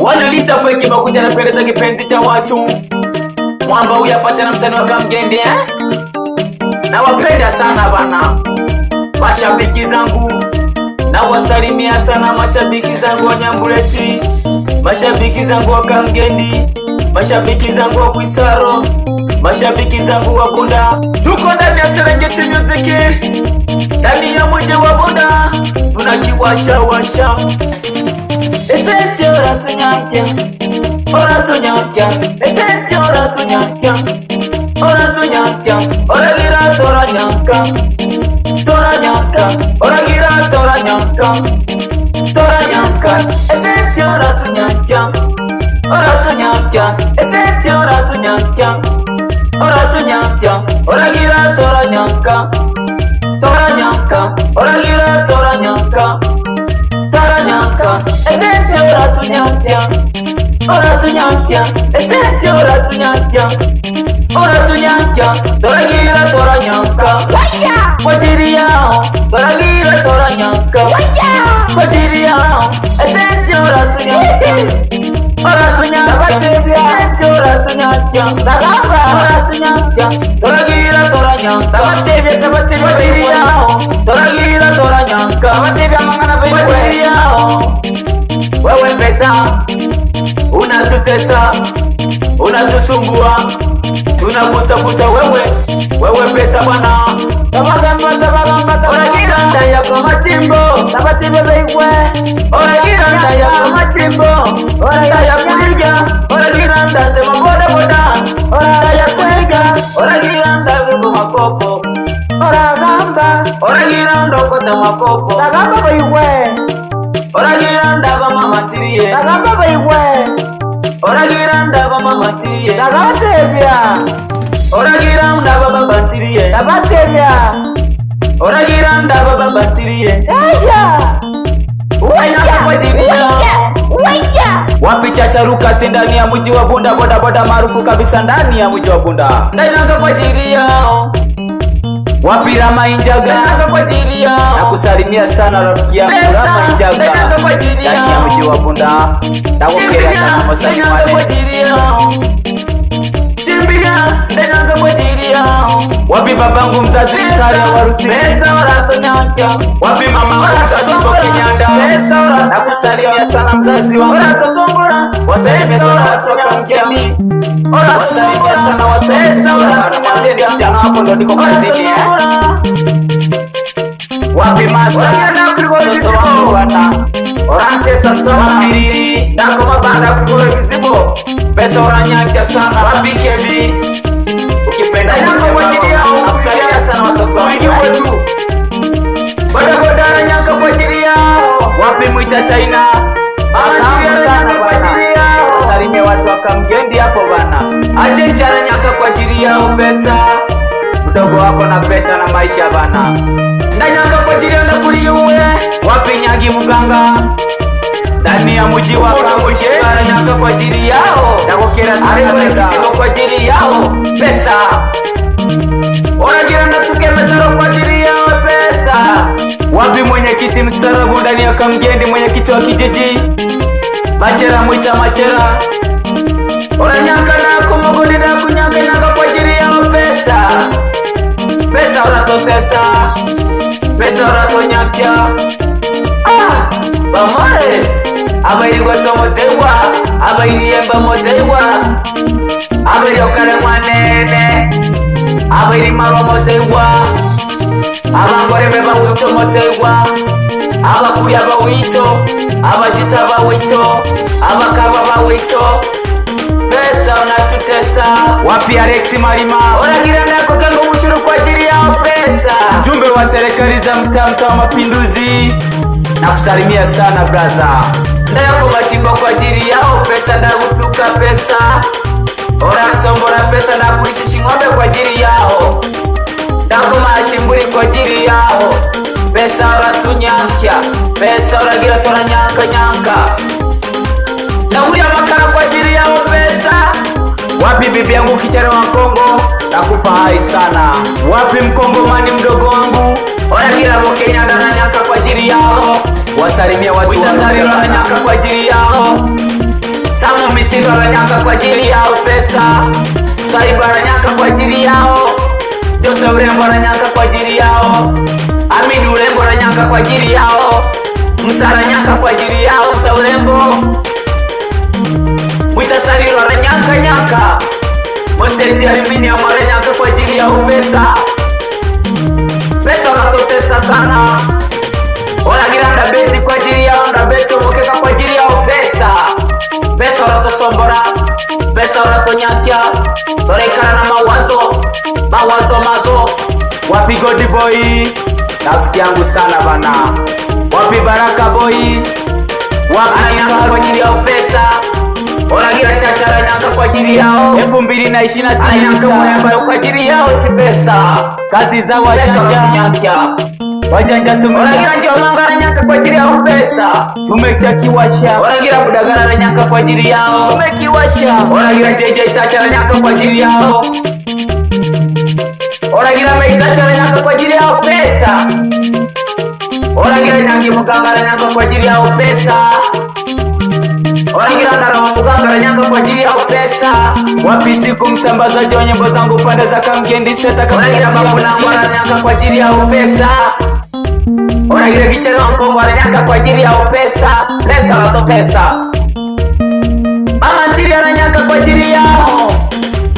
Wanalita feki bakuja na peleza kipenzi cha watu. Mwamba uyapata na msanii wa Kamgende Na wapenda sana bana mashabiki zangu. Na wasalimia sana mashabiki zangu wa Nyambuleti, mashabiki zangu wa Kamgende, mashabiki zangu wa Kwisaro, mashabiki zangu wa Bunda. Tuko ndani ya Serengeti Music, ndani ya mji wa Bunda, tunakiwasha washa. Esenti ora tunyakya, ora tunyakya. Esenti ora tunyakya, ora tunyakya. Ora gira tora nyaka, tora nyaka. Ora gira tora nyaka, tora nyaka. Esenti ora tunyakya, ora tunyakya. Esenti ora tunyakya, ora tunyakya. Ora gira tora nyaka, tora nyaka. Ora gira tora nyaka, tora nyaka. Esenti ora tunyakya, ora tunyakya. Esenti ora tunyakya, ora tunyakya. Tora gira tora nyaka, waya. Wajiri yao, tora gira tora nyaka, waya. Wajiri yao, esenti ora tunyakya, ora tunyakya. Esenti ora tunyakya, dagamba. Ora tunyakya, tora gira tora nyaka. Tabatebya. Wajiri yao, tora gira tora nyaka. Tabatebya mangana bebe. Wajiri yao. Wewe pesa unatutesa, unatusumbua, tunakutafuta wewe pesa bwana. Tabagamba. Ora gira ndaya kwa matimbo, tabatibebe wewe. Ora gira ndaya kwa matimbo, ora ndaya kuliga. Ora gira ndate maboda, ora ndaya kuliga. Ora gira ndave kwa makopo, ora gamba. Ora gira ndokota makopo, tagaba wewe. Ora gira ndaba mama tirie, tagaba wewe. Ora gira ndaba mama tirie, tagatebya. Ora gira ndaba baba tirie, tabatebya. Ora gira ndaba baba tirie, aya. Waya. Wapi Chacha Lucas ndani ya mji wa Bunda, boda maarufu kabisa ndani ya mji wa Bunda. Ndainaka kwa ajili yao. Wapi Rama Injaga, ndainaka kwa ajili yao. Nakusalimia sana rafiki yangu Rama Injaga, ndainaka kwa ajili yao. Ndani ya mji wa Bunda. Nakupenda sana Masai Mane. Ndainaka kwa ajili yao. Simbia, ndainaka kwa ajili yao. Wapi babangu mzazi Saria Warusi, pesa ora tunyakya. Wapi mama mzazi Bokenyanda, pesa ora. Nakusalimia sana mzazi wangu ora tosombora. Wasalimia sana watu wa Kamgende, ora wasalimia sana watu wa pesa ora. Namwambia ni kijana hapo ndo niko kazini. Wapi Masa mtoto wangu bwana, ora tesa sana biriri. Ndako mabanda kukore vizibo, pesa ora nyakya sana. Wapi Kebi, ukipenda nakusalimia sana watoto wangu. Boda na nyaka kwa ajili yao. Wapi Mwita China, salimia watu wa Kamgende hapo bana. Aje njana nyaka kwa ajili yao pesa. Mdogo wako na peta na maisha bana. Ndanyaka kwa ajili ya ndakuli uwe. Wapi Nyagi Muganga, ndani ya mji wa Kamgende. Nyaka kwa ajili yao. Nakokera sana kwa ajili yao pesa. Ora gira ndatuke metaro kwa ajili yao pesa. Wapi mwenyekiti mstarabu ndani ya Kamgende, mwenyekiti wa kijiji Machera, Mwita Machera. Ora nyaka na kumugudi na kunyaka kwa ajili yao pesa. Pesa ora totesa, pesa ora tonyakya. Bamare abairi kwa somotewa, abairi yemba motewa, abairi okare mwanene, abairi marwa motewa, abangore beba wito motewa, abakuri abawito, abajita abawito, abakaba abawito. Pesa unatutesa. Wapi Alex Marima, ora gira ndako kango mushuru kwa ajili yao pesa. Mjumbe wa serikali za mtaa wa Mapinduzi, nakusalimia sana braza. Ndayako machimbo kwa ajili yao pesa. Ndagutuka pesa, ora sombora pesa. Ndakulishi ng'ombe kwa ajili yao. Ndako mashimburi kwa ajili yao pesa. Ora tunyakya pesa. Ora gira tora nyaka. Naulia makara kwa ajili yao pesa. Wapi bibi yangu Kichare wa Kongo, nakupa hai sana. Wapi Mkongomani mdogo wangu, ora gira Bokenyanda na nyaka kwa ajili yao. Wasalimia watu wa Saria na nyaka kwa ajili yao. Mitindo ananyaka kwa ajili yao pesa, Saiba ananyaka kwa ajili yao, Jose urembo ananyaka kwa ajili yao, Amidi urembo ananyaka kwa ajili yao, Musa ananyaka kwa ajili yao, Musa urembo, Mwita Sariro ananyaka nyaka, Moseti Aluminium ananyaka kwa ajili yao pesa. Pesa wanatotesa sana. Wanagira ndabeti kwa ajili yao, ndabeti omokeka kwa ajili yao pesa. Pesa wanatosombora, pesa wanatonyatia, torekana na mawazo mazo. Wapi Godi Boy, rafiki yangu sana bana. Wapi Baraka Boy, wapi ananyaka kwa ajili yao pesa. Wanagira Chacha ananyaka kwa ajili yao 2026 ananyaka kwa ajili yao pesa. Kazi za wajanja wanagira ndio manga ananyaka kwa ajili yao pesa. Tumekiwasha. Wanagira Budagara ananyaka kwa ajili yao. Tumekiwasha. Wanagira JJ Tacha ananyaka kwa ajili yao. Wanagira Meitacha ananyaka kwa ajili yao pesa. Wanagira Nyangi Muganga ananyaka kwa ajili yao pesa. Wanagira Ndarawa Muganga ananyaka kwa ajili yao pesa. Wapi siku msambazaji wa nyimbo zangu pande za Kamgendi Seta kama Wanagira Babu Nangu ananyaka kwa ajili yao pesa. Wanagira Kichelo Nkongo ananyaka kwa ajili yao pesa. Pesa watotesa. Mama Ntiri ananyaka kwa ajili yao.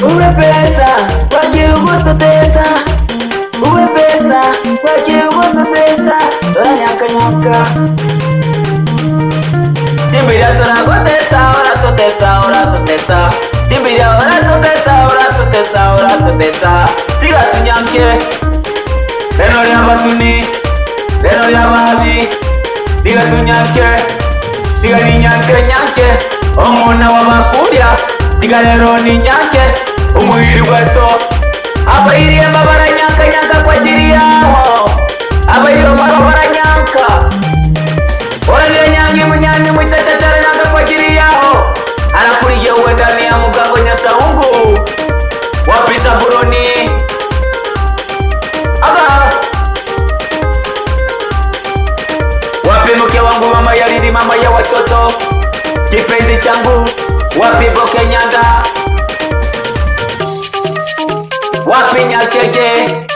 Uwe pesa kwa ajili utotesa. Uwe pesa kwa ajili utotesa. Ananyaka nyaka. Chimbiria tunagotesa, oratotesa. Chimbiria oratotesa. Tiga tunyanke. Leno lya batuni, leno lya babi. Tiga tunyanke. Tiga ni nyanke. Omona wabakurya. Tiga lero ni nyanke. Umuhiri gweso. Abairi mbabara nyanka kwa ajili yao. Abairi mbabara nyanka. Wanagira Nyangi Mwita Chacha ananyaka kwa ajili yao. Anakurigia uwe ndani ya Mugabo Nyasaungu. Wapi Zaburoni? Aba. Wapi mke wangu mama Yaridi, mama ya watoto, kipenzi changu? Wapi Boke Nyanda? Wapi Nyakege?